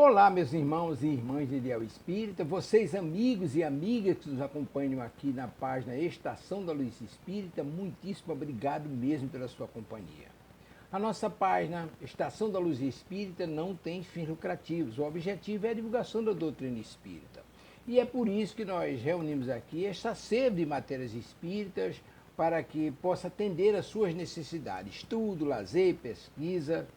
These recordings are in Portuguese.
Olá, meus irmãos e irmãs de Ideal Espírita, vocês amigos e amigas que nos acompanham aqui na página Estação da Luz Espírita, muitíssimo obrigado mesmo pela sua companhia. A nossa página Estação da Luz Espírita não tem fins lucrativos, o objetivo é a divulgação da doutrina espírita. E é por isso que nós reunimos aqui esta sede de matérias espíritas para que possa atender às suas necessidades, estudo, lazer, pesquisa.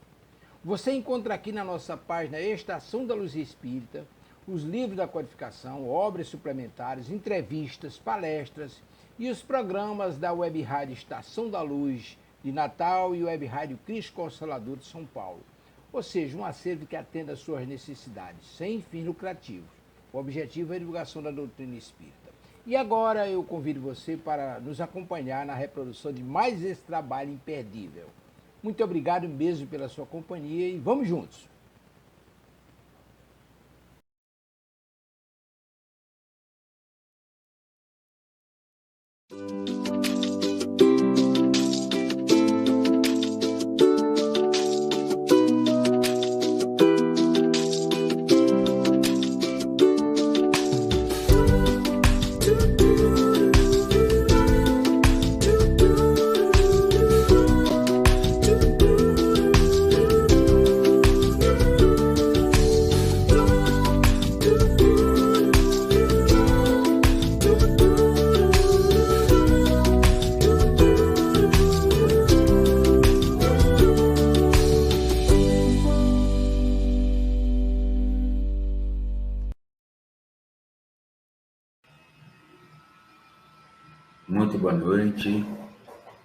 Você encontra aqui na nossa página Estação da Luz Espírita os livros da codificação, obras suplementares, entrevistas, palestras e os programas da Web Rádio Estação da Luz de Natal e Web Rádio Cristo Consolador de São Paulo. Ou seja, um acervo que atenda às suas necessidades, sem fins lucrativos. O objetivo é a divulgação da doutrina espírita. E agora eu convido você para nos acompanhar na reprodução de mais esse trabalho imperdível. Muito obrigado mesmo pela sua companhia e vamos juntos! Muito boa noite,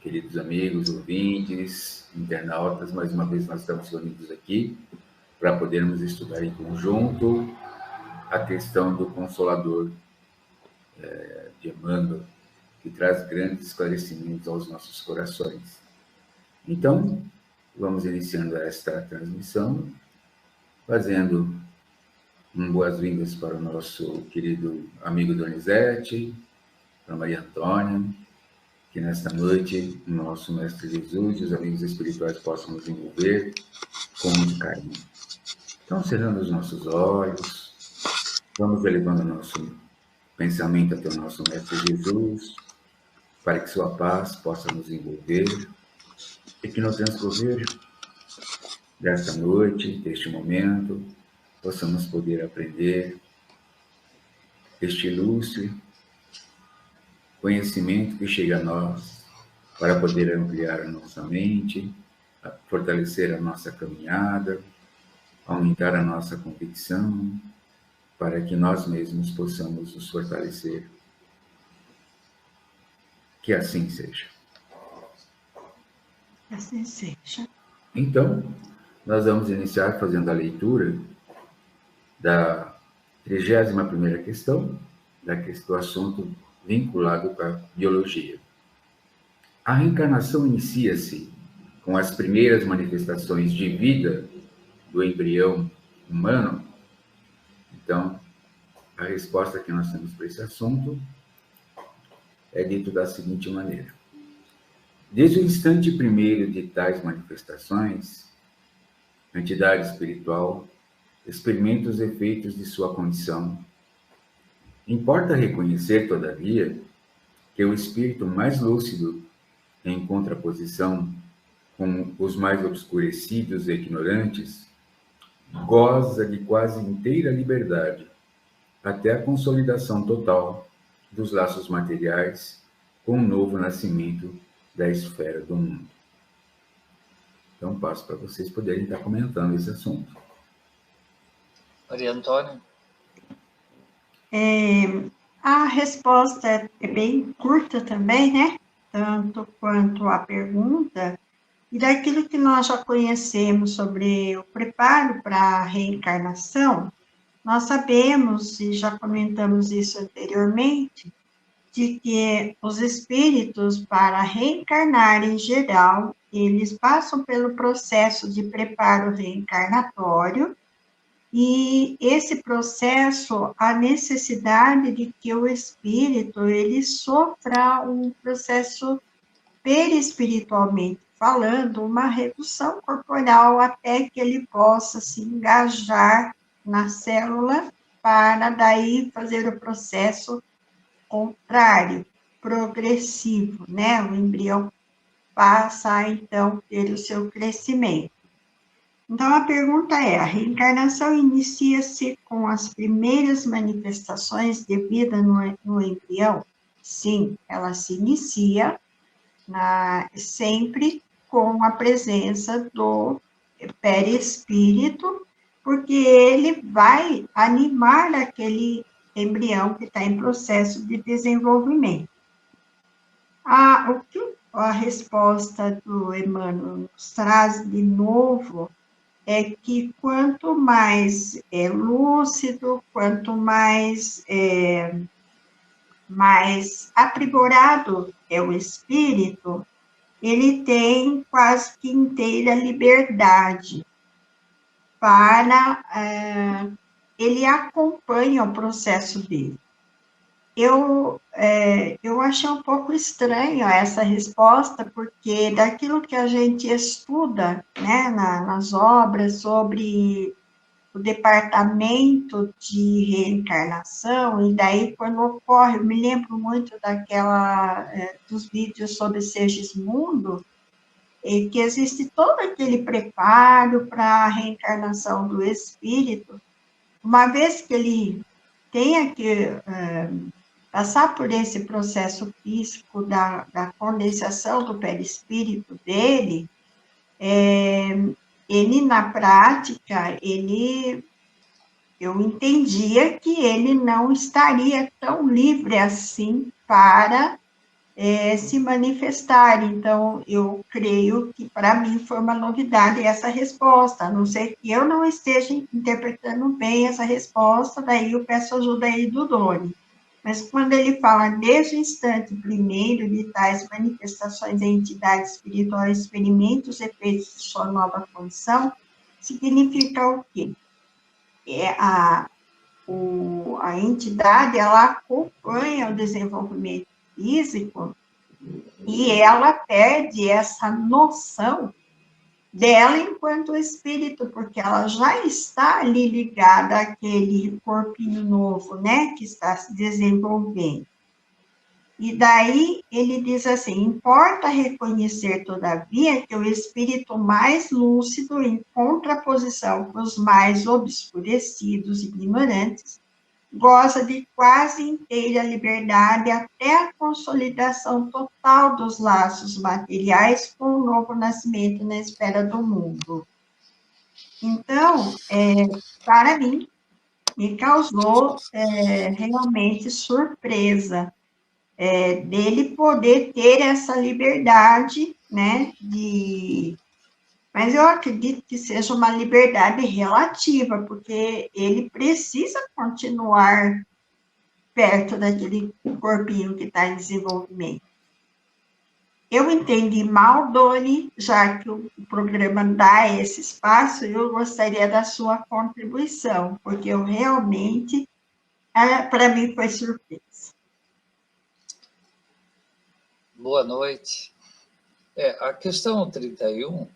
queridos amigos, ouvintes, internautas. Mais uma vez nós estamos reunidos aqui para podermos estudar em conjunto a questão do Consolador de Emmanuel, que traz grandes esclarecimentos aos nossos corações. Então, vamos iniciando esta transmissão, fazendo boas-vindas para o nosso querido amigo Donizete, para Maria Antônia, que nesta noite o nosso Mestre Jesus e os amigos espirituais possam nos envolver com muito carinho. Então, cerrando os nossos olhos, vamos elevando o nosso pensamento até o nosso Mestre Jesus, para que sua paz possa nos envolver e que no transcorrer desta noite, deste momento, possamos poder aprender este ilustre conhecimento que chega a nós para poder ampliar a nossa mente, fortalecer a nossa caminhada, aumentar a nossa convicção, para que nós mesmos possamos nos fortalecer. Que assim seja. Que assim seja. Então, nós vamos iniciar fazendo a leitura da 31ª questão, do assunto vinculado com a biologia. A reencarnação inicia-se com as primeiras manifestações de vida do embrião humano. Então, a resposta que nós temos para esse assunto é dito da seguinte maneira: desde o instante primeiro de tais manifestações, a entidade espiritual experimenta os efeitos de sua condição. Importa reconhecer, todavia, que o espírito mais lúcido, em contraposição com os mais obscurecidos e ignorantes, goza de quase inteira liberdade, até a consolidação total dos laços materiais com o novo nascimento da esfera do mundo. Então, passo para vocês poderem estar comentando esse assunto. Maria Antônia? A resposta é bem curta também, né? Tanto quanto a pergunta, e daquilo que nós já conhecemos sobre o preparo para a reencarnação, nós sabemos, e já comentamos isso anteriormente, de que os espíritos, para reencarnar em geral, eles passam pelo processo de preparo reencarnatório, e esse processo, a necessidade de que o espírito, ele sofra um processo perispiritualmente falando, uma redução corporal até que ele possa se engajar na célula para daí fazer o processo contrário, progressivo, né? O embrião passa, então, a ter o seu crescimento. Então, a pergunta é, a reencarnação inicia-se com as primeiras manifestações de vida no embrião? Sim, ela se inicia sempre com a presença do perispírito, porque ele vai animar aquele embrião que está em processo de desenvolvimento. O que a resposta do Emmanuel nos traz de novo é que quanto mais lúcido, quanto mais aprimorado é o espírito, ele tem quase que inteira liberdade para ele acompanha o processo dele. Eu achei um pouco estranho essa resposta, porque daquilo que a gente estuda, né, nas obras sobre o departamento de reencarnação, e daí quando ocorre, eu me lembro muito dos vídeos sobre Segismundo, que existe todo aquele preparo para a reencarnação do espírito, uma vez que ele tenha que passar por esse processo físico da condensação do perispírito dele, ele, na prática, eu entendia que ele não estaria tão livre assim para se manifestar. Então, eu creio que, para mim, foi uma novidade essa resposta, a não ser que eu não esteja interpretando bem essa resposta, daí eu peço ajuda aí do Doni. Mas quando ele fala, desde o instante primeiro de tais manifestações, a entidade espiritual experimenta os efeitos de sua nova condição, significa o quê? A entidade, ela acompanha o desenvolvimento físico e ela perde essa noção dela enquanto espírito, porque ela já está ali ligada àquele corpinho novo, né, que está se desenvolvendo. E daí ele diz assim, importa reconhecer, todavia, que o espírito mais lúcido, em contraposição com os mais obscurecidos e ignorantes, goza de quase inteira liberdade até a consolidação total dos laços materiais com o novo nascimento na esfera do mundo. Então, para mim, me causou realmente surpresa dele poder ter essa liberdade, né, mas eu acredito que seja uma liberdade relativa, porque ele precisa continuar perto daquele corpinho que está em desenvolvimento. Eu entendi mal, Doni, já que o programa dá esse espaço, eu gostaria da sua contribuição, porque eu realmente, para mim, foi surpresa. Boa noite. A questão 31,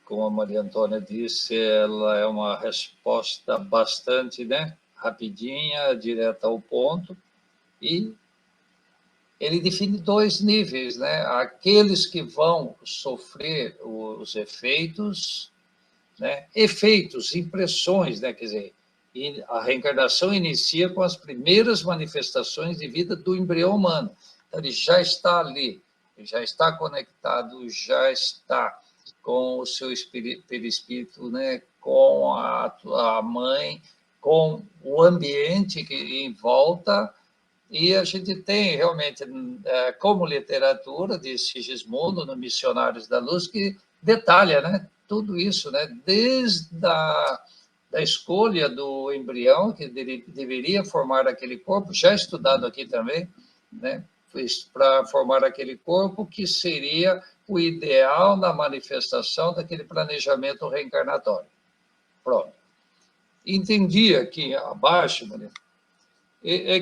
como a Maria Antônia disse, ela é uma resposta bastante, né, rapidinha, direta ao ponto, e ele define 2 níveis, né? Aqueles que vão sofrer os efeitos, né? Efeitos, impressões, né? Quer dizer, a reencarnação inicia com as primeiras manifestações de vida do embrião humano. Então, ele já está ali, ele já está conectado, já está com o seu perispírito, né? Com a mãe, com o ambiente que em volta. E a gente tem realmente, como literatura de Sigismundo, no Missionários da Luz, que detalha, né, tudo isso, né, desde da escolha do embrião, que deveria formar aquele corpo, já estudado aqui também, né, para formar aquele corpo que seria o ideal na manifestação daquele planejamento reencarnatório. Pronto. Entendi aqui abaixo, Maria,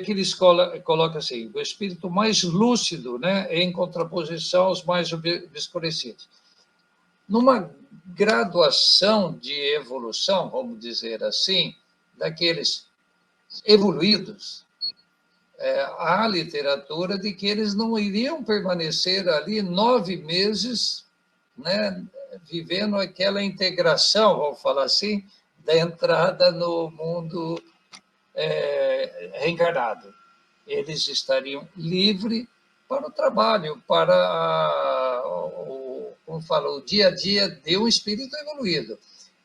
que eles colocam assim, o espírito mais lúcido, né, em contraposição aos mais obscurecidos. Numa graduação de evolução, vamos dizer assim, daqueles evoluídos, há literatura de que eles não iriam permanecer ali 9 meses, né, vivendo aquela integração, vamos falar assim, da entrada no mundo reencarnado. Eles estariam livres para o trabalho, para como fala, o dia a dia de um espírito evoluído.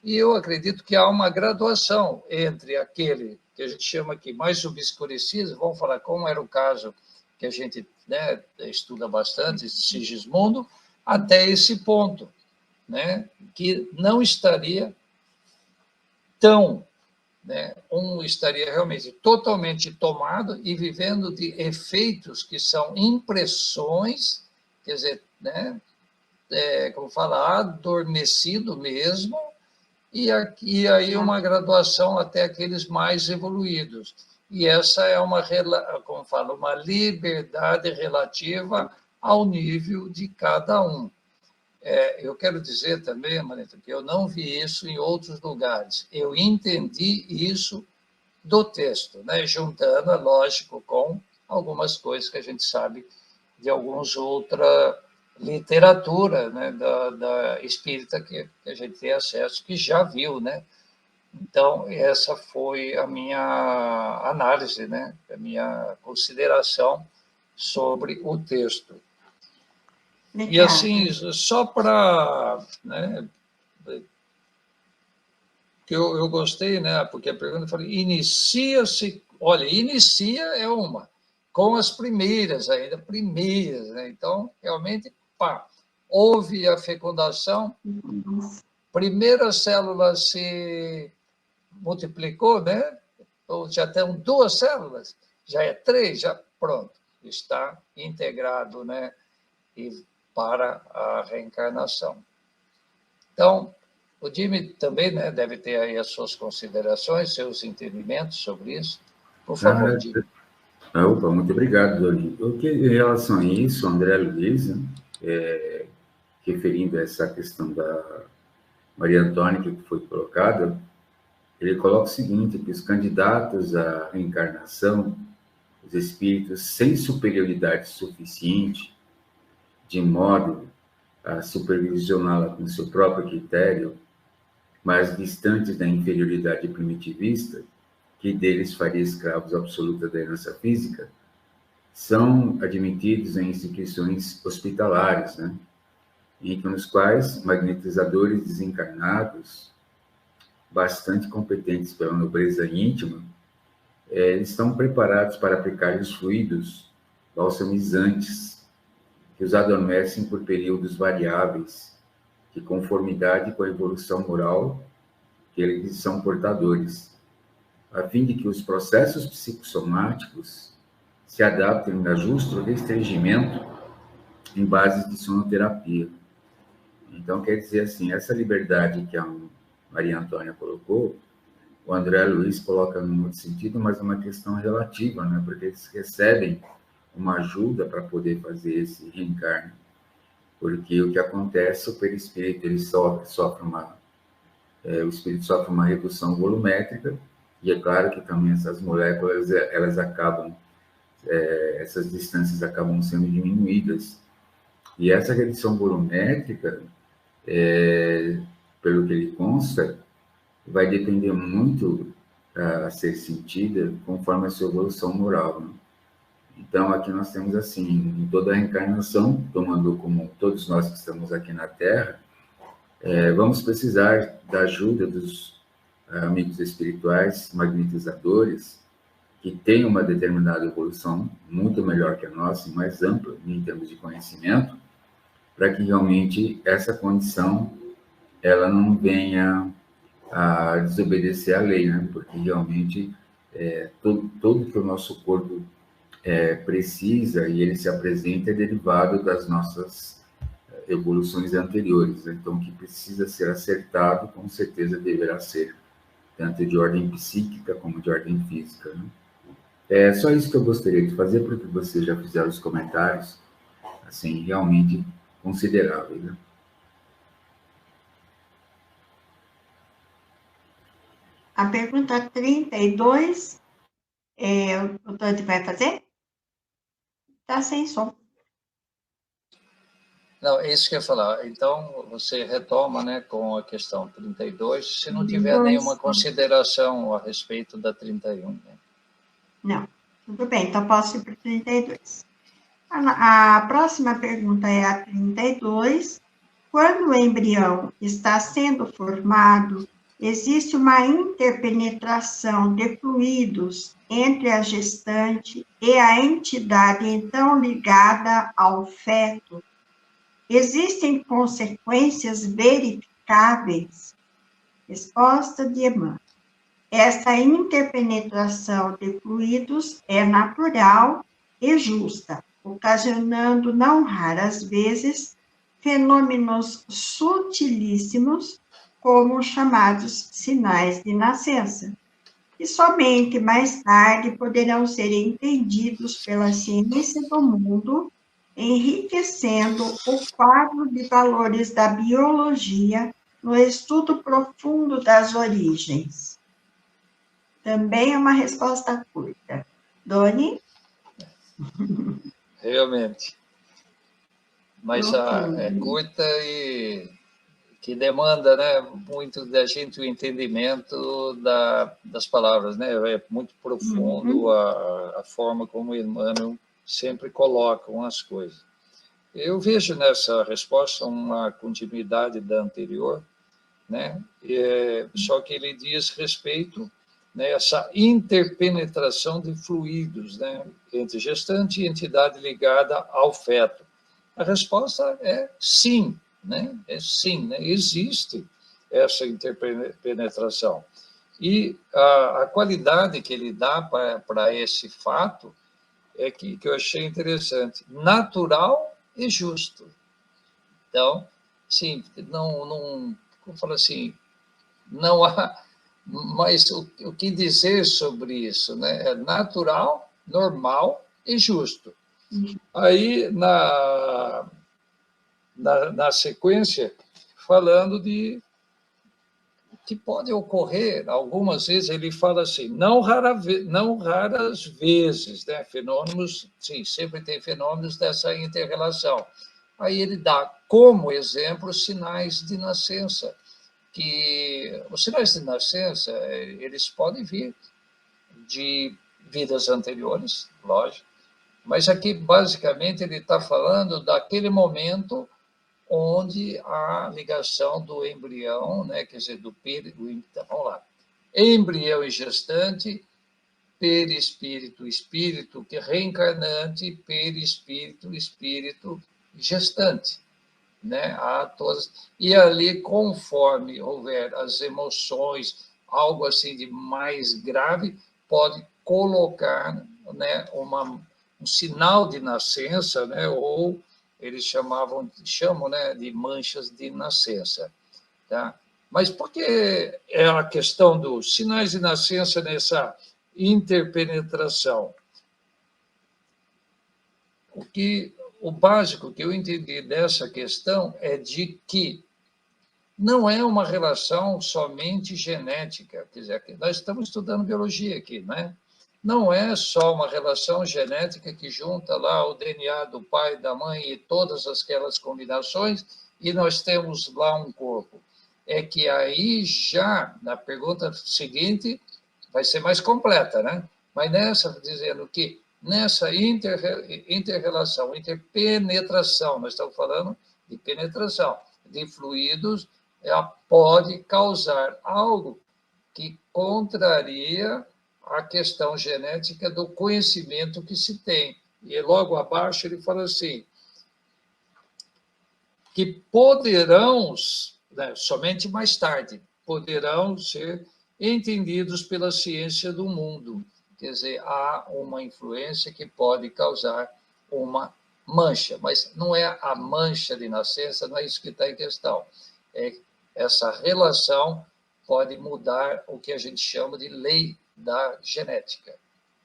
E eu acredito que há uma graduação entre aquele que a gente chama aqui mais obscurecido, vamos falar como era o caso que a gente, né, estuda bastante, Sigismundo, até esse ponto, né, que não estaria tão, né, estaria realmente totalmente tomado e vivendo de efeitos que são impressões, quer dizer, né, como fala, adormecido mesmo, e aí uma graduação até aqueles mais evoluídos. E essa é como fala, uma liberdade relativa ao nível de cada um. Eu quero dizer também, Marita, que eu não vi isso em outros lugares. Eu entendi isso do texto, né? Juntando, é lógico, com algumas coisas que a gente sabe de alguns outra literatura, né, da espírita que a gente tem acesso, que já viu, né? Então, essa foi a minha análise, né? A minha consideração sobre o texto. E assim, só para, né, que eu gostei, né, porque a pergunta falou, inicia-se, olha, inicia é uma, com as primeiras ainda, primeiras, né, então, realmente, pá, houve a fecundação, primeira célula se multiplicou, né, ou já tem 2 células, já é 3, já pronto, está integrado, né, e para a reencarnação. Então, o Jimmy também, né, deve ter aí as suas considerações, seus entendimentos sobre isso. Por favor, Jimmy. Opa, muito obrigado, Doni. Em relação a isso, André Luiz, referindo a essa questão da Maria Antônia que foi colocada, ele coloca o seguinte, que os candidatos à reencarnação, os espíritos sem superioridade suficiente, de modo a supervisioná-la com seu próprio critério, mas distantes da inferioridade primitivista, que deles faria escravos absoluta da herança física, são admitidos em instituições hospitalares, né? Nos quais magnetizadores desencarnados, bastante competentes pela nobreza íntima, estão preparados para aplicar os fluidos balsamizantes que os adormecem por períodos variáveis, de conformidade com a evolução moral que eles são portadores, a fim de que os processos psicossomáticos se adaptem a justo restringimento em bases de sonoterapia. Então, quer dizer assim, essa liberdade que a Maria Antônia colocou, o André Luiz coloca num outro sentido, mas é uma questão relativa, né? Porque eles recebem uma ajuda para poder fazer esse reencarne. Porque o que acontece, o perispírito ele sofre o espírito sofre uma redução volumétrica, e é claro que também essas moléculas, elas acabam, essas distâncias acabam sendo diminuídas. E essa redução volumétrica, pelo que ele consta, vai depender muito a ser sentida conforme a sua evolução moral, né? Então, aqui nós temos assim, em toda a reencarnação, tomando como todos nós que estamos aqui na Terra, vamos precisar da ajuda dos amigos espirituais, magnetizadores, que têm uma determinada evolução muito melhor que a nossa, mais ampla em termos de conhecimento, para que realmente essa condição ela não venha a desobedecer à lei, né? Porque realmente tudo que o nosso corpo precisa e ele se apresenta é derivado das nossas evoluções anteriores. Então, o que precisa ser acertado, com certeza deverá ser, tanto de ordem psíquica como de ordem física, né? É só isso que eu gostaria de fazer, porque vocês já fizeram os comentários, assim, realmente consideráveis, né? A pergunta 32, o Dante vai fazer? Está sem som. Não, é isso que eu ia falar. Então, você retoma, né, com a questão 32, se não tiver 32. nenhuma consideração a respeito da 31. Né? Não, tudo bem, então posso ir para 32. A próxima pergunta é a 32. Quando o embrião está sendo formado, existe uma interpenetração de fluidos entre a gestante e a entidade então ligada ao feto. Existem consequências verificáveis? Resposta de Emmanuel. Esta interpenetração de fluidos é natural e justa, ocasionando, não raras vezes, fenômenos sutilíssimos, como os chamados sinais de nascença, que somente mais tarde poderão ser entendidos pela ciência do mundo, enriquecendo o quadro de valores da biologia no estudo profundo das origens. Também é uma resposta curta. Doni? Realmente. Mas é curta e que demanda, né, muito da gente o entendimento das palavras, né? É muito profundo a forma como o Emmanuel sempre colocam as coisas. Eu vejo nessa resposta uma continuidade da anterior, né? Só que ele diz respeito, né, essa interpenetração de fluidos, né, entre gestante e entidade ligada ao feto. A resposta é sim, né? É sim, né? Existe essa interpenetração. E a qualidade que ele dá para esse fato é que eu achei interessante, natural e justo. Então, sim, como falo assim, não há mais o que dizer sobre isso, né? É natural, normal e justo. Aí, na sequência, falando de que pode ocorrer, algumas vezes ele fala assim, não raras vezes, né? Fenômenos, sim, sempre tem fenômenos dessa inter-relação. Aí ele dá como exemplo sinais de nascença, que os sinais de nascença, eles podem vir de vidas anteriores, lógico, mas aqui, basicamente, ele está falando daquele momento onde a ligação do embrião, né, quer dizer, vamos lá, embrião e gestante, perispírito, espírito, que reencarnante, perispírito, espírito, gestante. Né, a todas, e ali, conforme houver as emoções, algo assim de mais grave, pode colocar, né, um sinal de nascença, né, ou eles chamam, né, de manchas de nascença. Tá? Mas por que é a questão dos sinais de nascença nessa interpenetração? O básico que eu entendi dessa questão é de que não é uma relação somente genética, quer dizer, nós estamos estudando biologia aqui, né? Não é só uma relação genética que junta lá o DNA do pai, da mãe e todas aquelas combinações e nós temos lá um corpo. É que aí já, na pergunta seguinte, vai ser mais completa, né? Mas nessa, dizendo que nessa inter-relação, interpenetração, nós estamos falando de penetração de fluidos, ela pode causar algo que contraria a questão genética do conhecimento que se tem. E logo abaixo ele fala assim, que poderão, né, somente mais tarde, poderão ser entendidos pela ciência do mundo. Quer dizer, há uma influência que pode causar uma mancha, mas não é a mancha de nascença, não é isso que está em questão. Essa relação pode mudar o que a gente chama de lei da genética.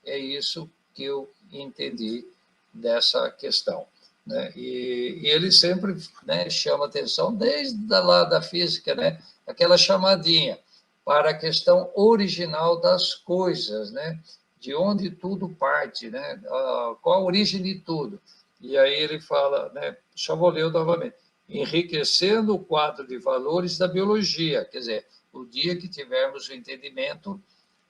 É isso que eu entendi dessa questão. Né? E ele sempre, né, chama atenção, desde lá da física, né, aquela chamadinha, para a questão original das coisas, né? De onde tudo parte, né? Qual a origem de tudo. E aí ele fala, né? Só vou ler novamente. Enriquecendo o quadro de valores da biologia, quer dizer, o dia que tivermos o entendimento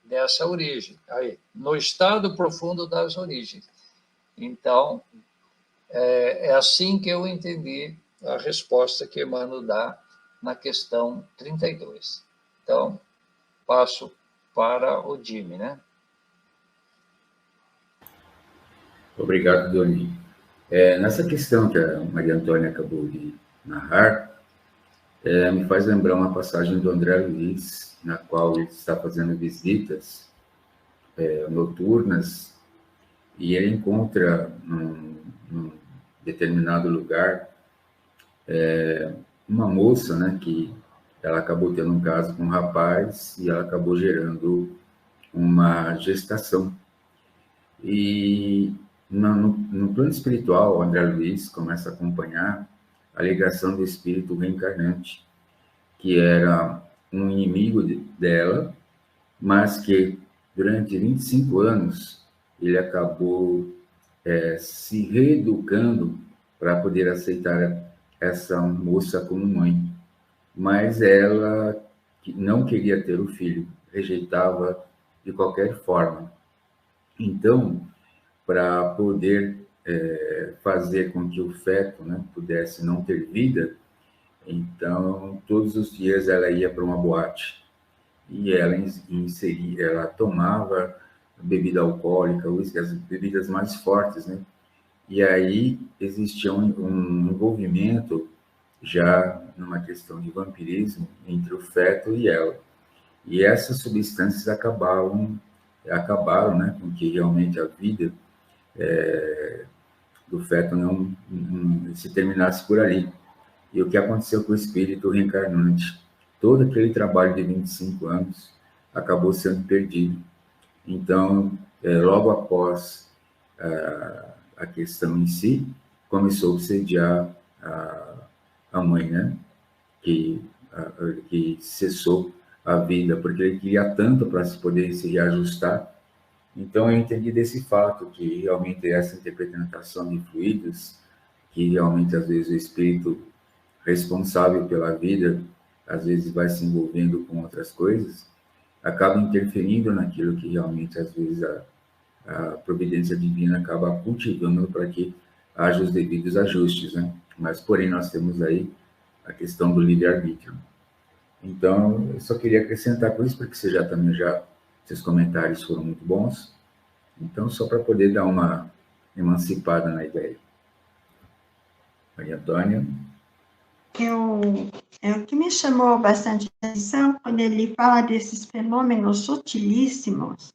dessa origem, aí, no estado profundo das origens. Então, é assim que eu entendi a resposta que Emmanuel dá na questão 32. Então, passo para o Jimmy, né? Obrigado, Doni. Nessa questão que a Maria Antônia acabou de narrar, me faz lembrar uma passagem do André Luiz, na qual ele está fazendo visitas noturnas, e ele encontra num determinado lugar uma moça, né, que ela acabou tendo um caso com um rapaz e ela acabou gerando uma gestação. E no plano espiritual, o André Luiz começa a acompanhar a ligação do espírito reencarnante, que era um inimigo dela, mas que durante 25 anos ele acabou se reeducando para poder aceitar essa moça como mãe. Mas ela não queria ter o filho, rejeitava de qualquer forma. Então, para poder fazer com que o feto, né, pudesse não ter vida, então todos os dias ela ia para uma boate e ela tomava bebida alcoólica, as bebidas mais fortes, né? E aí existia um envolvimento já numa questão de vampirismo entre o feto e ela. E essas substâncias acabaram, né, com que realmente a vida do feto não se terminasse por ali. E o que aconteceu com o espírito reencarnante? Todo aquele trabalho de 25 anos acabou sendo perdido. Então, logo após a questão em si, começou a obsediar a mãe, né? Que cessou a vida, porque ele queria tanto para se poder se reajustar. Então, eu entendi desse fato, que realmente essa interpretação de fluidos, que realmente, às vezes, o espírito responsável pela vida, às vezes vai se envolvendo com outras coisas, acaba interferindo naquilo que realmente, às vezes, a providência divina acaba cultivando para que haja os devidos ajustes, né? Mas, porém, nós temos aí a questão do livre-arbítrio. Então, eu só queria acrescentar com isso, porque seus comentários foram muito bons. Então, só para poder dar uma emancipada na ideia. Maria Antônia. O que me chamou bastante atenção, quando ele fala desses fenômenos sutilíssimos,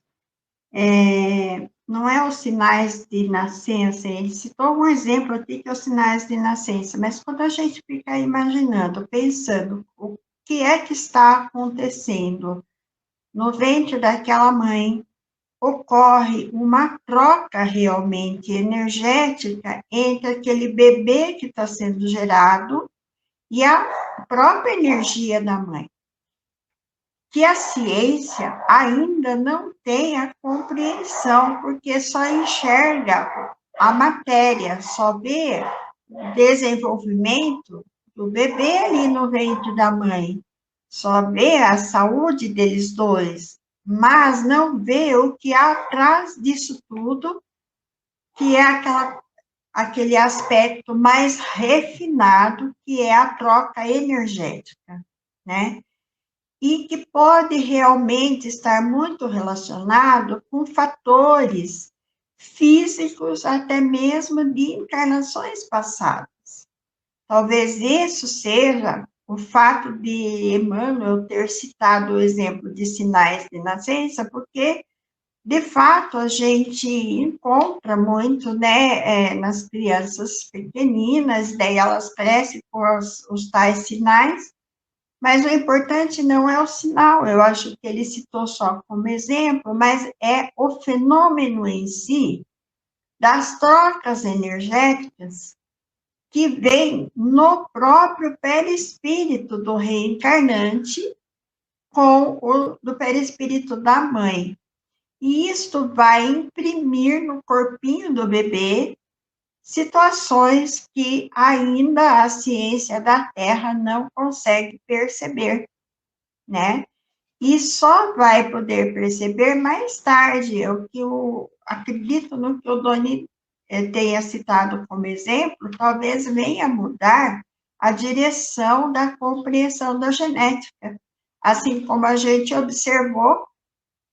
não é os sinais de nascença, ele citou um exemplo aqui que é os sinais de nascença, mas quando a gente fica imaginando, pensando, o que é que está acontecendo no ventre daquela mãe, ocorre uma troca realmente energética entre aquele bebê que está sendo gerado e a própria energia da mãe, que a ciência ainda não tem a compreensão, porque só enxerga a matéria, só vê o desenvolvimento do bebê ali no ventre da mãe, só vê a saúde deles dois, mas não vê o que há atrás disso tudo, que é aquele aspecto mais refinado, que é a troca energética, né? E que pode realmente estar muito relacionado com fatores físicos, até mesmo de encarnações passadas. Talvez isso seja o fato de Emmanuel ter citado o exemplo de sinais de nascença, porque, de fato, a gente encontra muito, né, nas crianças pequeninas, daí elas crescem com os tais sinais, mas o importante não é o sinal, eu acho que ele citou só como exemplo, mas é o fenômeno em si, das trocas energéticas, que vem no próprio perispírito do reencarnante, com o do perispírito da mãe. E isto vai imprimir no corpinho do bebê situações que ainda a ciência da Terra não consegue perceber, né? E só vai poder perceber mais tarde. O que eu acredito no que o Doni tenha citado como exemplo, talvez venha mudar a direção da compreensão da genética, assim como a gente observou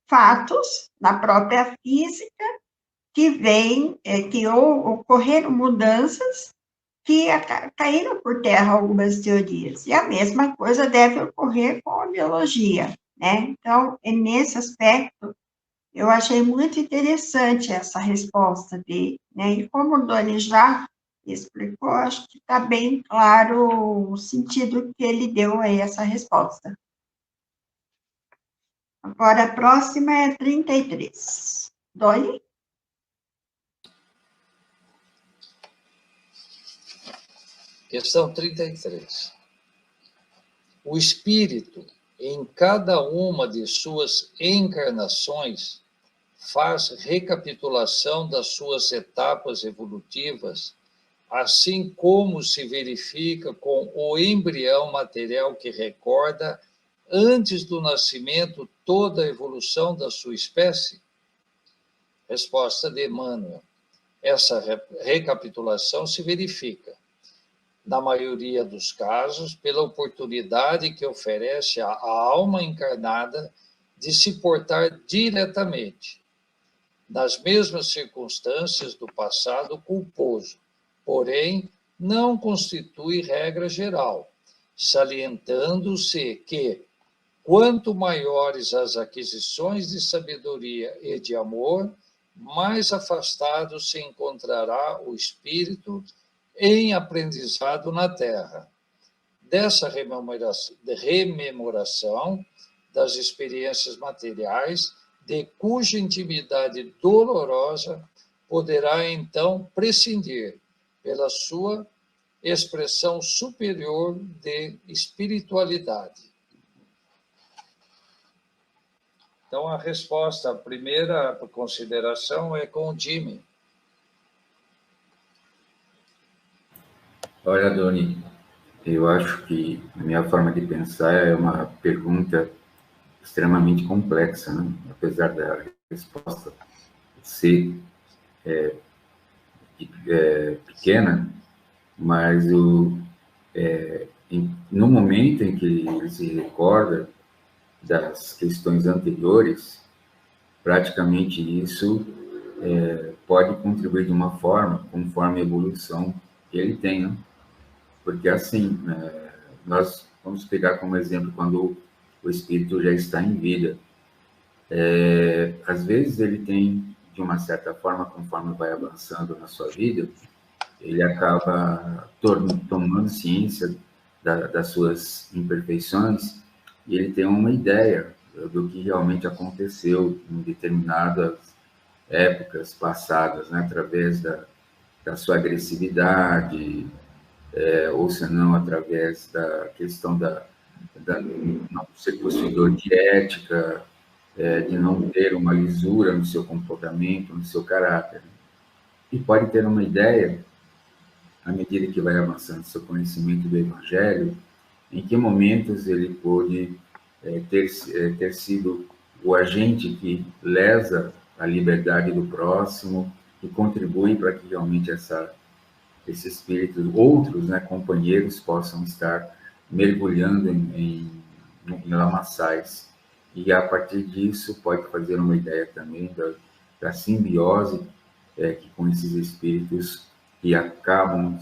fatos na própria física que que ocorreram mudanças que caíram por terra algumas teorias. E a mesma coisa deve ocorrer com a biologia, né? Então, nesse aspecto, eu achei muito interessante essa resposta dele, né? E como o Doni já explicou, acho que está bem claro o sentido que ele deu a essa resposta. Agora, a próxima é 33. Doni? Questão 33. O espírito, em cada uma de suas encarnações, faz recapitulação das suas etapas evolutivas, assim como se verifica com o embrião material que recorda, antes do nascimento, toda a evolução da sua espécie? Resposta de Emmanuel. Essa recapitulação se verifica, na maioria dos casos, pela oportunidade que oferece à alma encarnada de se portar diretamente, nas mesmas circunstâncias do passado culposo, porém, não constitui regra geral, salientando-se que, quanto maiores as aquisições de sabedoria e de amor, mais afastado se encontrará o espírito em aprendizado na Terra. Dessa rememoração das experiências materiais, de cuja intimidade dolorosa poderá então prescindir pela sua expressão superior de espiritualidade. Então, a resposta, a primeira consideração é com o Jimmy. Olha, Doni, eu acho que a minha forma de pensar é uma pergunta extremamente complexa, né? Apesar da resposta ser pequena, mas no momento em que ele se recorda das questões anteriores, praticamente isso pode contribuir de uma forma, conforme a evolução que ele tem, né? Porque, assim, nós vamos pegar como exemplo quando o espírito já está em vida. Às vezes ele tem, de uma certa forma, conforme vai avançando na sua vida, ele acaba tomando ciência das suas imperfeições e ele tem uma ideia do que realmente aconteceu em determinadas épocas passadas, né, através da sua agressividade, ou se não, através da questão de não ser possuidor de ética, de não ter uma lisura no seu comportamento, no seu caráter. E pode ter uma ideia, à medida que vai avançando seu conhecimento do Evangelho, em que momentos ele pôde ter sido o agente que lesa a liberdade do próximo e contribui para que realmente esse espírito, outros, né, companheiros, possam estar mergulhando em lamaçais. E, a partir disso, pode fazer uma ideia também da simbiose que com esses espíritos que acabam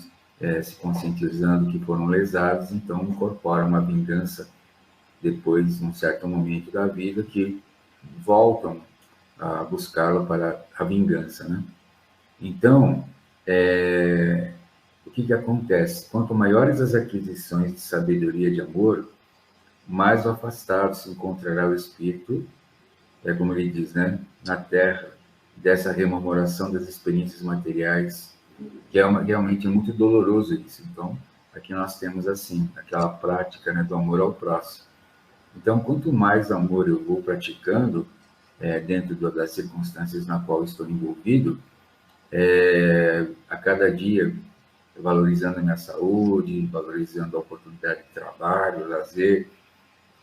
se conscientizando que foram lesados, então incorporam uma vingança depois, num certo momento da vida, que voltam a buscá-lo para a vingança, né? Então, o que acontece? Quanto maiores as aquisições de sabedoria e de amor, mais afastado se encontrará o espírito, como ele diz, né, na Terra, dessa rememoração das experiências materiais, que é realmente muito doloroso isso. Então, aqui nós temos, assim, aquela prática, né, do amor ao próximo. Então, quanto mais amor eu vou praticando, dentro das circunstâncias na qual estou envolvido, a cada dia valorizando a minha saúde, valorizando a oportunidade de trabalho, lazer,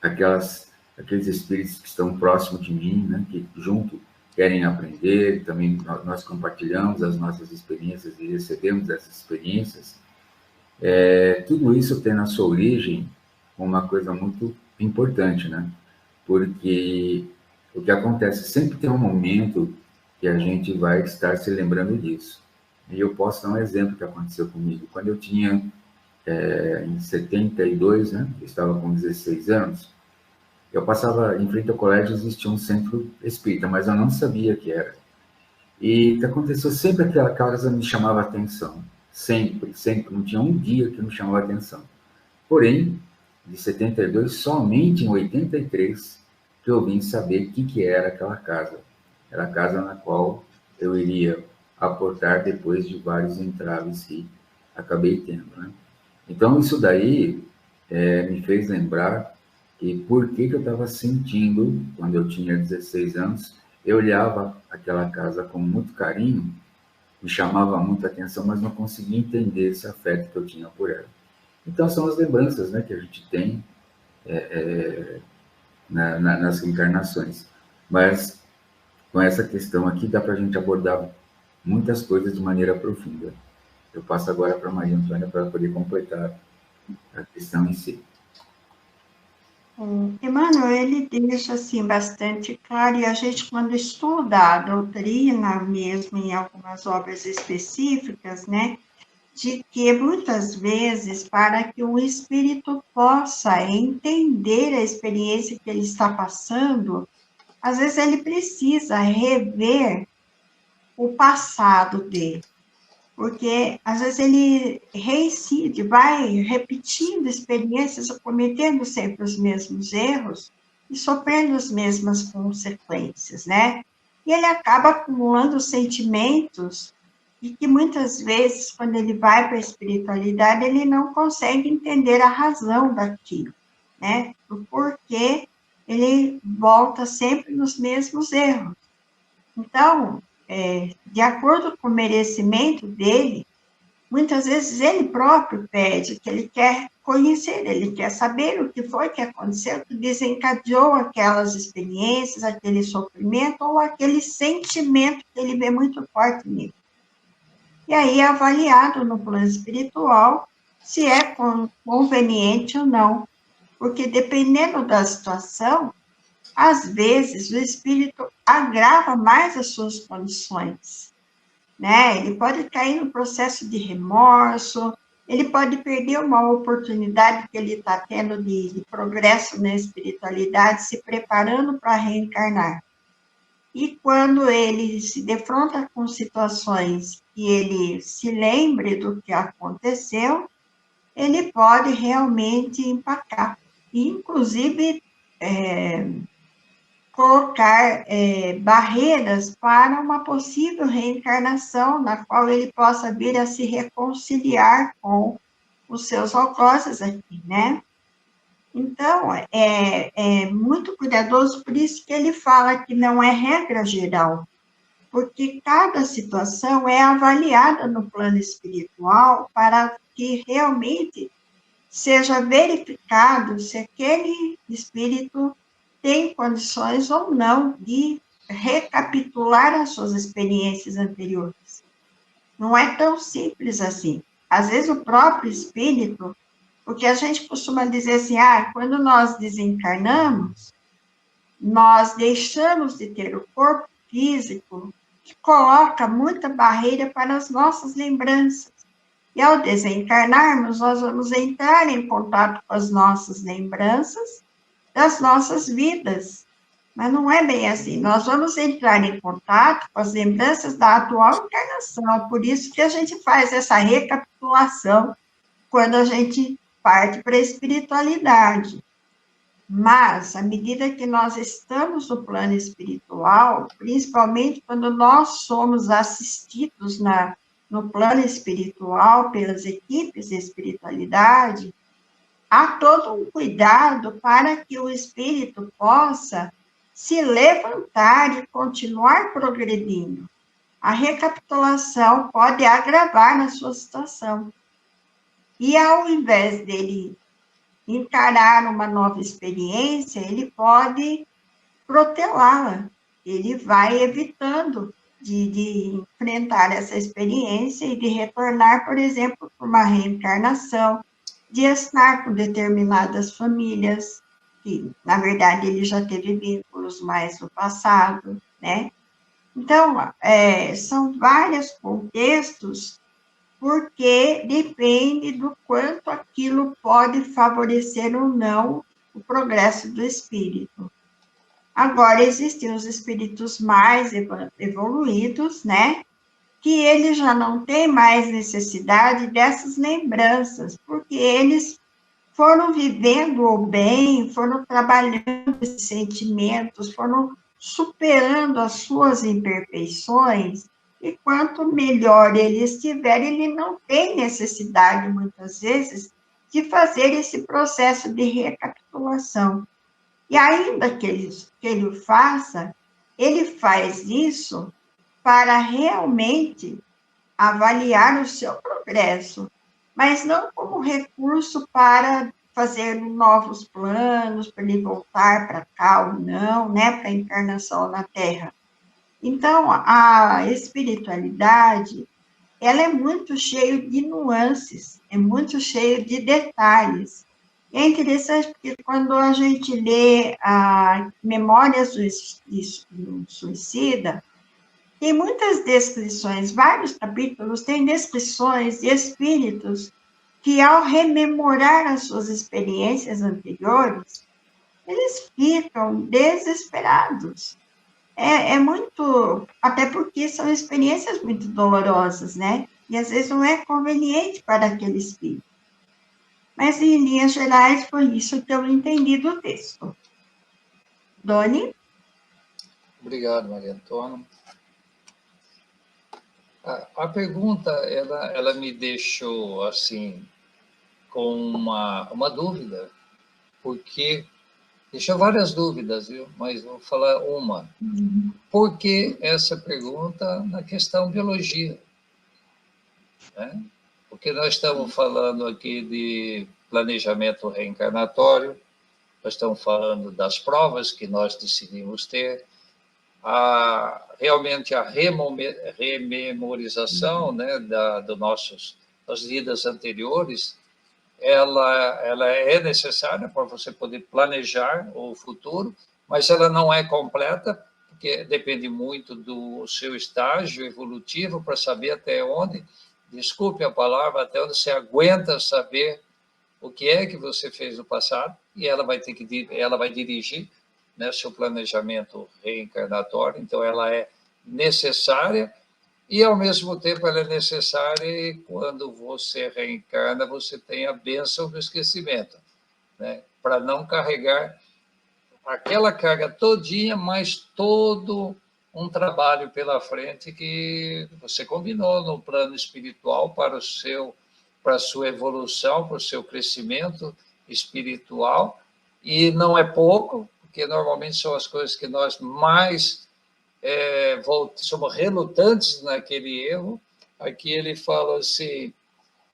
aqueles espíritos que estão próximos de mim, né, que junto querem aprender, também nós compartilhamos as nossas experiências e recebemos essas experiências. Tudo isso tem na sua origem uma coisa muito importante, né? Porque o que acontece, sempre tem um momento que a gente vai estar se lembrando disso. E eu posso dar um exemplo que aconteceu comigo. Quando eu tinha, em 72, né, eu estava com 16 anos, eu passava em frente ao colégio, existia um centro espírita, mas eu não sabia que era. E o que aconteceu, sempre aquela casa me chamava a atenção. Sempre, sempre, não tinha um dia que me chamava a atenção. Porém, de 72, somente em 83, que eu vim saber o que era aquela casa. Era a casa na qual eu iria aportar depois de vários entraves que acabei tendo, né? Então, isso daí me fez lembrar que por que eu estava sentindo, quando eu tinha 16 anos, eu olhava aquela casa com muito carinho, me chamava muita atenção, mas não conseguia entender esse afeto que eu tinha por ela. Então, são as lembranças, né, que a gente tem nas reencarnações. Mas, com essa questão aqui, dá para a gente abordar muitas coisas de maneira profunda. Eu passo agora para a Maria Antônia para poder completar a questão em si. Emmanuel, ele deixa assim bastante claro, e a gente, quando estuda a doutrina, mesmo em algumas obras específicas, né, de que muitas vezes, para que o espírito possa entender a experiência que ele está passando, às vezes ele precisa rever o passado dele. Porque, às vezes, ele reincide, vai repetindo experiências, cometendo sempre os mesmos erros e sofrendo as mesmas consequências, né? E ele acaba acumulando sentimentos e que, muitas vezes, quando ele vai para a espiritualidade, ele não consegue entender a razão daquilo, né? O porquê ele volta sempre nos mesmos erros. Então, de acordo com o merecimento dele, muitas vezes ele próprio pede, que ele quer conhecer, ele quer saber o que foi que aconteceu, que desencadeou aquelas experiências, aquele sofrimento ou aquele sentimento que ele vê muito forte nele. E aí é avaliado no plano espiritual se é conveniente ou não, porque dependendo da situação, às vezes o espírito agrava mais as suas condições, né? Ele pode cair no processo de remorso, ele pode perder uma oportunidade que ele está tendo de progresso na espiritualidade, se preparando para reencarnar. E quando ele se defronta com situações que ele se lembre do que aconteceu, ele pode realmente empacar. Inclusive, colocar barreiras para uma possível reencarnação, na qual ele possa vir a se reconciliar com os seus algozes aqui, né? Então, é muito cuidadoso, por isso que ele fala que não é regra geral, porque cada situação é avaliada no plano espiritual para que realmente seja verificado se aquele espírito tem condições ou não de recapitular as suas experiências anteriores. Não é tão simples assim. Às vezes o próprio espírito, porque a gente costuma dizer assim, quando nós desencarnamos, nós deixamos de ter o corpo físico que coloca muita barreira para as nossas lembranças. E ao desencarnarmos, nós vamos entrar em contato com as nossas lembranças das nossas vidas. Mas não é bem assim. Nós vamos entrar em contato com as lembranças da atual encarnação. Por isso que a gente faz essa recapitulação quando a gente parte para a espiritualidade. Mas, à medida que nós estamos no plano espiritual, principalmente quando nós somos assistidos no plano espiritual pelas equipes de espiritualidade, há todo um cuidado para que o espírito possa se levantar e continuar progredindo. A recapitulação pode agravar na sua situação. E ao invés dele encarar uma nova experiência, ele pode protelá-la. Ele vai evitando de enfrentar essa experiência e de retornar, por exemplo, para uma reencarnação, de estar com determinadas famílias, que, na verdade, ele já teve vínculos mais no passado, né? Então, são vários contextos, porque depende do quanto aquilo pode favorecer ou não o progresso do espírito. Agora, existem os espíritos mais evoluídos, né? Que eles já não têm mais necessidade dessas lembranças, porque eles foram vivendo o bem, foram trabalhando esses sentimentos, foram superando as suas imperfeições, e quanto melhor ele estiver, ele não tem necessidade, muitas vezes, de fazer esse processo de recapitulação. E ainda que ele o faça, ele faz isso para realmente avaliar o seu progresso, mas não como recurso para fazer novos planos, para ele voltar para cá ou não, né, para a encarnação na Terra. Então, a espiritualidade, ela é muito cheia de nuances, é muito cheia de detalhes. E é interessante porque quando a gente lê a Memórias do Suicida, tem muitas descrições, vários capítulos têm descrições de espíritos que, ao rememorar as suas experiências anteriores, eles ficam desesperados. É muito, até porque são experiências muito dolorosas, né? E às vezes não é conveniente para aquele espírito. Mas, em linhas gerais, foi isso que eu entendi do texto. Doni? Obrigado, Maria Antônia. A pergunta, ela me deixou, assim, com uma dúvida, porque deixou várias dúvidas, viu? Mas vou falar uma. Por que essa pergunta na questão biologia? Né? Porque nós estamos falando aqui de planejamento reencarnatório, nós estamos falando das provas que nós decidimos ter, realmente a rememorização, né, das vidas anteriores, ela é necessária para você poder planejar o futuro, mas ela não é completa, porque depende muito do seu estágio evolutivo para saber até onde, desculpe a palavra, até onde você aguenta saber o que é que você fez no passado, e ela vai dirigir, né, seu planejamento reencarnatório. Então, ela é necessária e, ao mesmo tempo, ela é necessária e, quando você reencarna, você tem a bênção do esquecimento, né, para não carregar aquela carga todinha, mas todo um trabalho pela frente que você combinou no plano espiritual para a sua evolução, para o seu crescimento espiritual, e não é pouco, porque normalmente são as coisas que nós mais somos relutantes naquele erro. Aqui ele fala assim: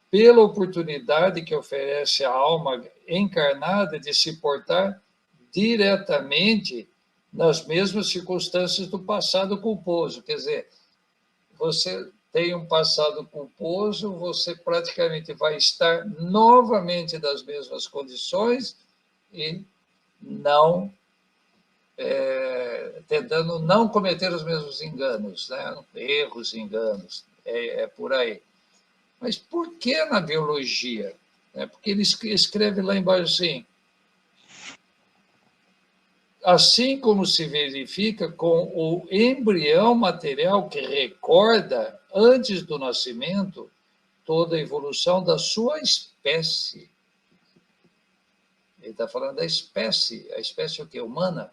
pela oportunidade que oferece a alma encarnada de se portar diretamente nas mesmas circunstâncias do passado culposo. Quer dizer, você tem um passado culposo, você praticamente vai estar novamente nas mesmas condições e não tentando não cometer os mesmos enganos, né? Erros, enganos, é por aí. Mas por que na biologia? Porque ele escreve lá embaixo assim: assim como se verifica com o embrião material que recorda, antes do nascimento, toda a evolução da sua espécie. Ele está falando da espécie, a espécie o quê? Humana.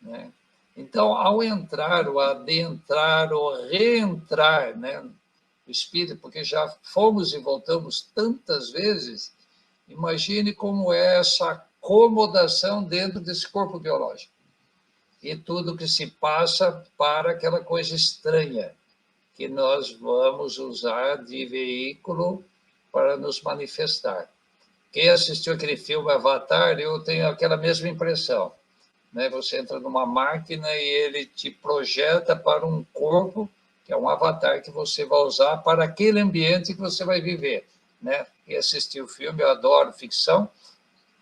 Né? Então, ao entrar, ou adentrar, ou reentrar, né, o espírito, porque já fomos e voltamos tantas vezes, Imagine como é essa acomodação dentro desse corpo biológico. E tudo que se passa para aquela coisa estranha que nós vamos usar de veículo para nos manifestar. Quem assistiu aquele filme Avatar, eu tenho aquela mesma impressão. Né? Você entra numa máquina e ele te projeta para um corpo, que é um avatar que você vai usar para aquele ambiente que você vai viver. Né? E assistir o filme, eu adoro ficção,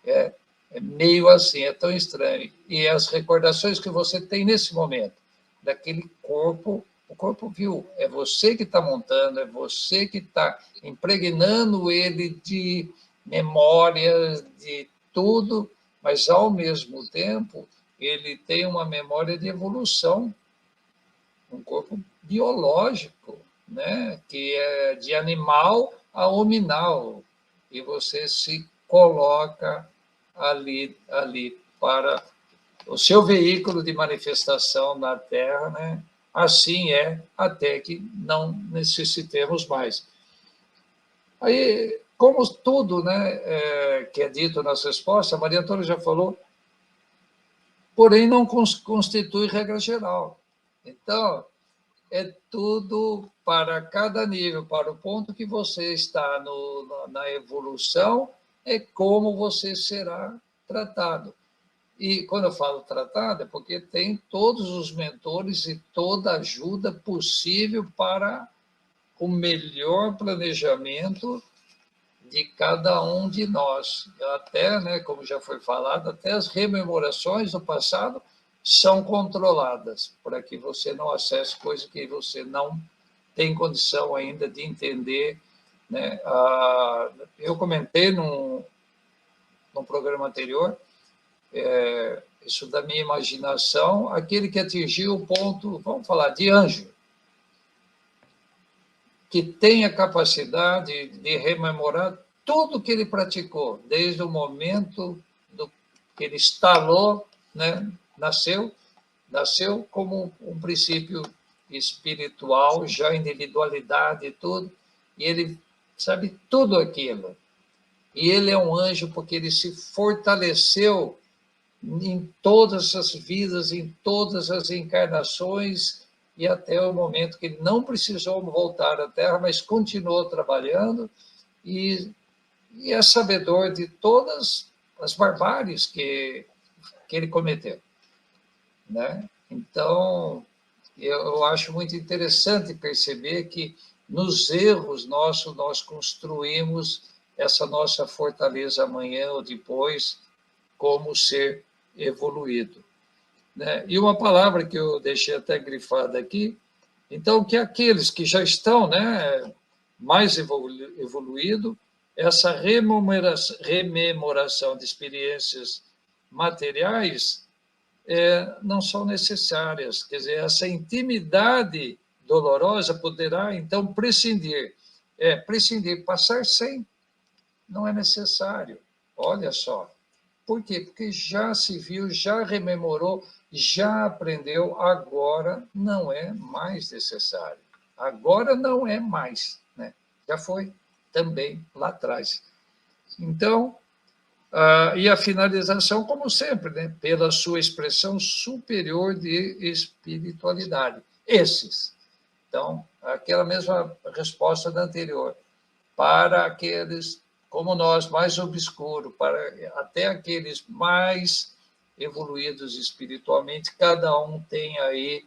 é meio assim, é tão estranho. E as recordações que você tem nesse momento, daquele corpo, o corpo viu, é você que está montando, é você que está impregnando ele de memórias, de tudo, mas, ao mesmo tempo, ele tem uma memória de evolução, um corpo biológico, né? Que é de animal a hominal, e você se coloca ali para o seu veículo de manifestação na Terra, né? Assim é até que não necessitemos mais. Aí, como tudo, né, que é dito nas respostas, a Maria Antônia já falou, porém não constitui regra geral. Então, é tudo para cada nível, para o ponto que você está na evolução, é como você será tratado. E quando eu falo tratado, é porque tem todos os mentores e toda ajuda possível para o melhor planejamento de cada um de nós. Até, né, como já foi falado, até as rememorações do passado são controladas, para que você não acesse coisas que você não tem condição ainda de entender. Né? Eu comentei num programa anterior, isso da minha imaginação, aquele que atingiu o ponto, vamos falar, de anjo, que tem a capacidade de rememorar tudo que ele praticou, desde o momento que ele estalou, né? Nasceu como um princípio espiritual, já individualidade e tudo, e ele sabe tudo aquilo. E ele é um anjo porque ele se fortaleceu em todas as vidas, em todas as encarnações, e até o momento que ele não precisou voltar à Terra, mas continuou trabalhando, e é sabedor de todas as barbáries que ele cometeu. Né? Então, eu acho muito interessante perceber que nos erros nossos nós construímos essa nossa fortaleza amanhã ou depois como ser evoluído. Né? E uma palavra que eu deixei até grifada aqui, então, que aqueles que já estão, né, mais evoluído, essa rememoração de experiências materiais não são necessárias. Quer dizer, essa intimidade dolorosa poderá, então, prescindir. Passar sem não é necessário. Olha só. Por quê? Porque já se viu, já rememorou, já aprendeu, agora não é mais necessário. Agora não é mais. Né? Já foi também lá atrás. Então, e a finalização, como sempre, né? Pela sua expressão superior de espiritualidade. Esses. Então, aquela mesma resposta da anterior. Para aqueles como nós, mais obscuros, para até aqueles mais evoluídos espiritualmente, cada um tem aí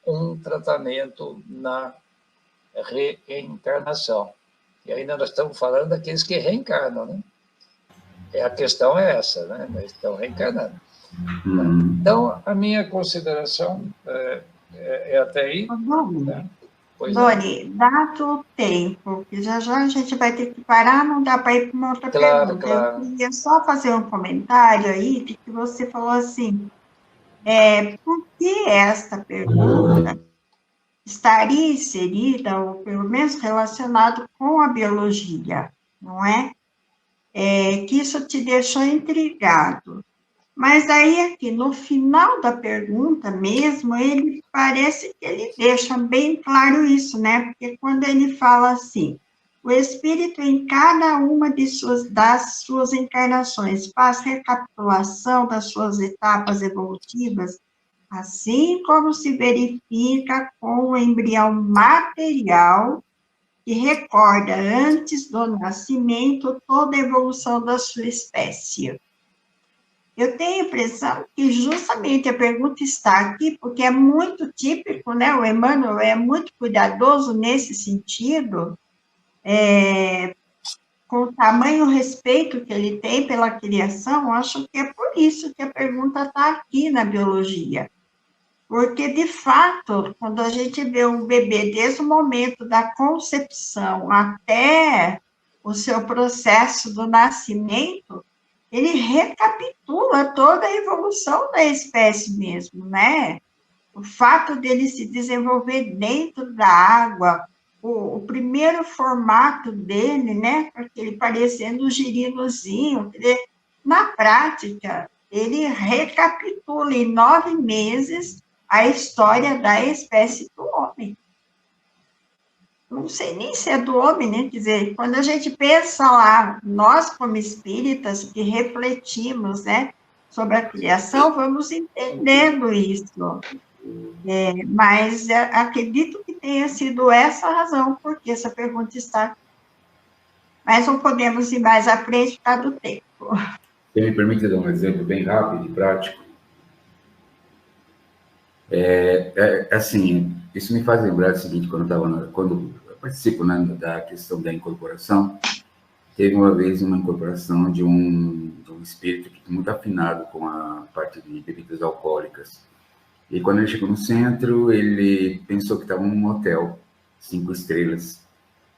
um tratamento na reencarnação. E ainda nós estamos falando daqueles que reencarnam, né? A questão é essa, né? Eles estão reencarnando. Então, a minha consideração é até aí. Né? Dori, dado o tempo, que já a gente vai ter que parar, não dá para ir para uma outra pergunta. Claro. Eu queria só fazer um comentário aí, de que você falou assim, por que esta pergunta estaria inserida, ou pelo menos relacionado com a biologia, não é? Que isso te deixou intrigado. Mas aí, aqui, no final da pergunta mesmo, ele parece que ele deixa bem claro isso, né? Porque quando ele fala assim, o espírito em cada uma das suas encarnações faz recapitulação das suas etapas evolutivas, assim como se verifica com o embrião material que recorda antes do nascimento toda a evolução da sua espécie. Eu tenho a impressão que justamente a pergunta está aqui, porque é muito típico, né? O Emmanuel é muito cuidadoso nesse sentido, com o tamanho respeito que ele tem pela criação, acho que é por isso que a pergunta está aqui na biologia. Porque, de fato, quando a gente vê um bebê desde o momento da concepção até o seu processo do nascimento, ele recapitula toda a evolução da espécie mesmo, né? O fato dele se desenvolver dentro da água, o primeiro formato dele, né? Aquele parecendo um girinozinho, na prática, ele recapitula em 9 meses a história da espécie do homem. Não sei nem se é do homem, né? Quer dizer, quando a gente pensa lá, nós como espíritas que refletimos, né, sobre a criação, vamos entendendo isso. Mas acredito que tenha sido essa a razão por que essa pergunta está aqui. Mas não podemos ir mais à frente por causa do tempo. Você me permite dar um exemplo bem rápido e prático? Assim, isso me faz lembrar do seguinte, quando eu participo, né, da questão da incorporação, teve uma vez uma incorporação de um espírito muito afinado com a parte de bebidas alcoólicas. E quando ele chegou no centro, ele pensou que estava num hotel, 5 estrelas.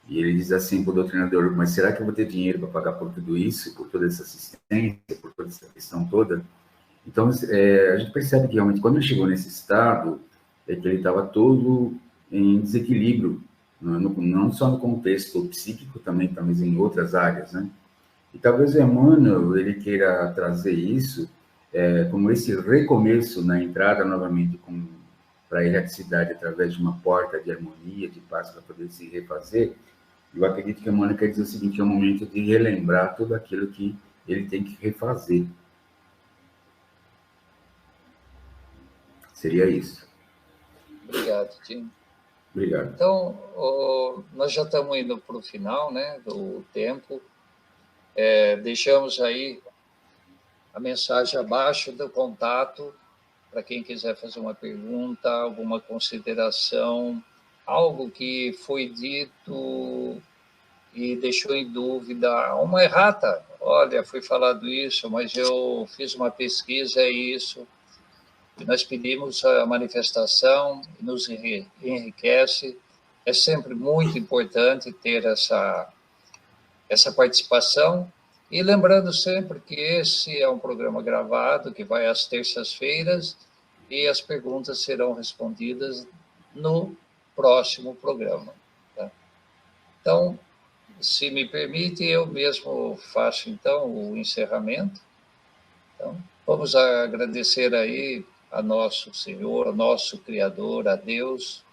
E ele diz assim para o doutrinador: mas será que eu vou ter dinheiro para pagar por tudo isso, por toda essa assistência, por toda essa questão toda? Então, a gente percebe que realmente, quando ele chegou nesse estado, é que ele estava todo em desequilíbrio, não só no contexto psíquico, também em outras áreas, né? E talvez o Emmanuel, ele queira trazer isso como esse recomeço na entrada novamente para a erraticidade através de uma porta de harmonia, de paz, para poder se refazer. Eu acredito que o Emmanuel quer dizer o seguinte: é o momento de relembrar tudo aquilo que ele tem que refazer. Seria isso. Obrigado, Tim. Obrigado. Então, nós já estamos indo para o final, né, do tempo. Deixamos aí a mensagem abaixo do contato para quem quiser fazer uma pergunta, alguma consideração, algo que foi dito e deixou em dúvida, uma errata. Olha, foi falado isso, mas eu fiz uma pesquisa, é isso. E nós pedimos a manifestação, nos enriquece. É sempre muito importante ter essa participação. E lembrando sempre que esse é um programa gravado, que vai às terças-feiras, e as perguntas serão respondidas no próximo programa. Tá? Então, se me permite, eu mesmo faço, então, o encerramento. Então, vamos agradecer aí a nosso Senhor, a nosso Criador, a Deus,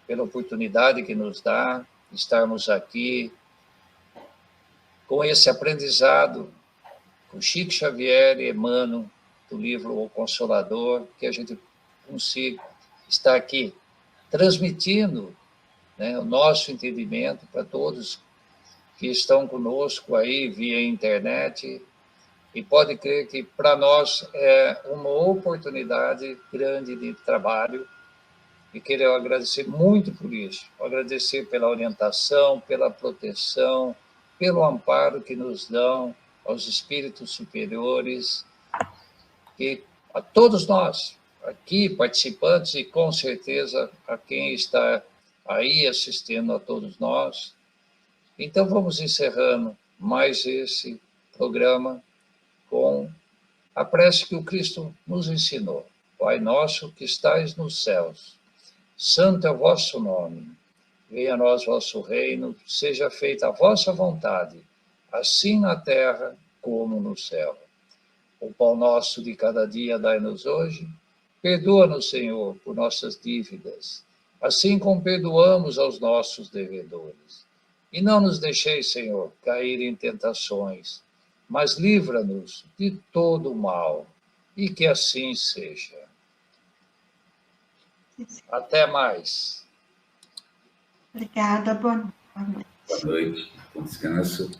pela oportunidade que nos dá de estarmos aqui com esse aprendizado, com Chico Xavier e Emmanuel, do livro O Consolador, que a gente consiga estar aqui transmitindo, né, o nosso entendimento para todos que estão conosco aí via internet. E pode crer que para nós é uma oportunidade grande de trabalho, e quero agradecer muito por isso, agradecer pela orientação, pela proteção, pelo amparo que nos dão aos espíritos superiores, e a todos nós, aqui participantes, e com certeza a quem está aí assistindo a todos nós. Então vamos encerrando mais esse programa com a prece que o Cristo nos ensinou. Pai nosso que estais nos céus, santo é o vosso nome. Venha a nós vosso reino, seja feita a vossa vontade, assim na terra como no céu. O pão nosso de cada dia dai-nos hoje. Perdoa-nos, Senhor, por nossas dívidas, assim como perdoamos aos nossos devedores. E não nos deixeis, Senhor, cair em tentações, mas livra-nos de todo o mal. E que assim seja. Até mais. Obrigada, boa noite. Boa noite, bom descanso.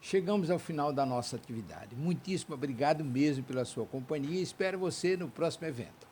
chegamos ao final da nossa atividade. Muitíssimo obrigado mesmo pela sua companhia e espero você no próximo evento.